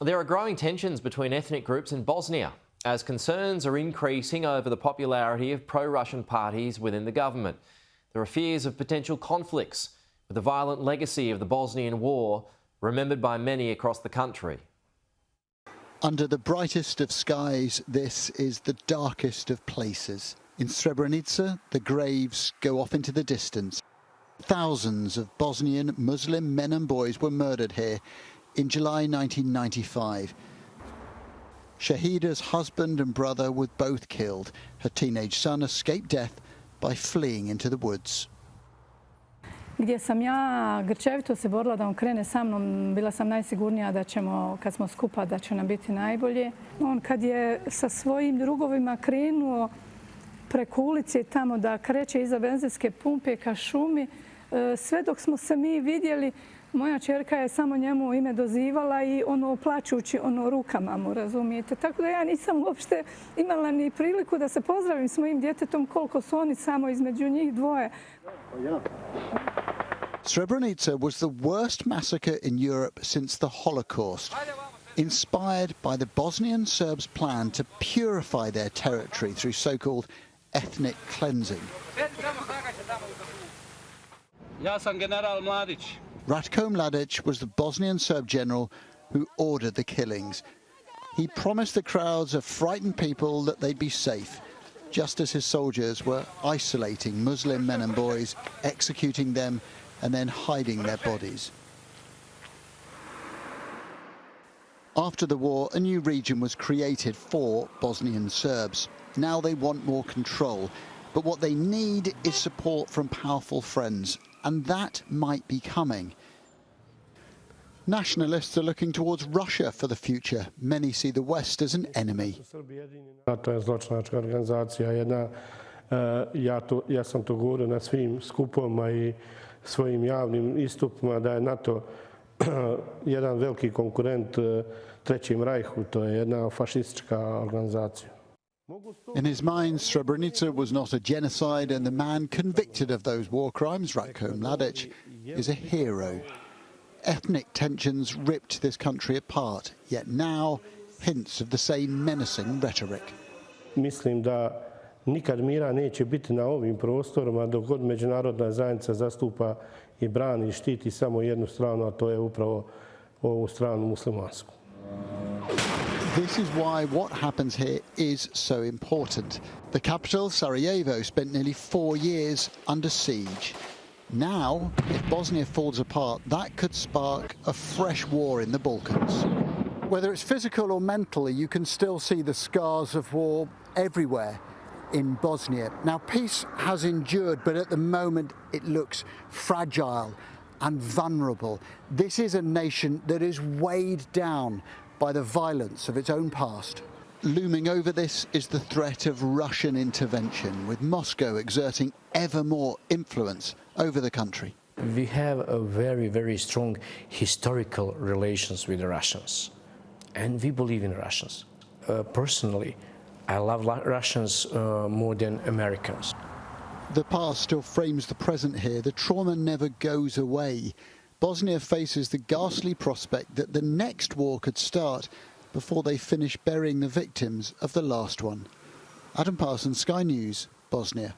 There are growing tensions between ethnic groups in Bosnia as concerns are increasing over the popularity of pro-Russian parties within the government. There are fears of potential conflicts with the violent legacy of the Bosnian War remembered by many across the country. Under the brightest of skies, this is the darkest of places. In Srebrenica, the graves go off into the distance. Thousands of Bosnian Muslim men and boys were murdered here in July 1995. Shahida's husband and brother were both killed. Her teenage son escaped death by fleeing into the woods. Gdje sam ja grčevito se borila da on krene sa mnom, bila sam najsigurnija da ćemo, kad smo skupa, da će nam biti najbolje. On kad je sa svojim drugovima krenuo preko ulice tamo da kreće iza benzinske pumpe ka šumi, sve dok smo se mi vidjeli, moja čerka je samo njemu ime dozivala i plačući rukama mu, razumijete. Tako da ja nisam uopšte imala ni priliku da se pozdravim s mojim djetetom koliko su oni samo između njih dvoje. Srebrenica was the worst massacre in Europe since the Holocaust, inspired by the Bosnian Serbs' plan to purify their territory through so-called ethnic cleansing. Ja sam general Mladić. Ratko Mladić was the Bosnian Serb general who ordered the killings. He promised the crowds of frightened people that they'd be safe, just as his soldiers were isolating Muslim men and boys, executing them and then hiding their bodies. After the war, a new region was created for Bosnian Serbs. Now they want more control, but what they need is support from powerful friends, and that might be coming. Nationalists are looking towards Russia for the future. Many see the West as an enemy. NATO je zločinačka organizacija. Ja sam to govorio na svim skupovima i svojim javnim istupima da je NATO jedan veliki konkurent Trećem rajhu. To je jedna fašistička organizacija. In his mind, Srebrenica was not a genocide, and the man convicted of those war crimes, Ratko Mladić, is a hero. Ethnic tensions ripped this country apart, yet now hints of the same menacing rhetoric. Mislim da nikad mira neće biti na ovim prostorima dok god međunarodna zajednica zastupa i brani i štiti samo jednu stranu, a to je upravo ovu stranu muslimansku. This is why what happens here is so important. The capital, Sarajevo, spent nearly 4 years under siege. Now, if Bosnia falls apart, that could spark a fresh war in the Balkans. Whether it's physical or mental, you can still see the scars of war everywhere in Bosnia. Now, peace has endured, but at the moment it looks fragile and vulnerable. This is a nation that is weighed down by the violence of its own past. Looming over this is the threat of Russian intervention, with Moscow exerting ever more influence over the country. We have a very, very strong historical relations with the Russians, and we believe in Russians. Personally, I love Russians more than Americans. The past still frames the present here. The trauma never goes away. Bosnia faces the ghastly prospect that the next war could start before they finish burying the victims of the last one. Adam Parsons, Sky News, Bosnia.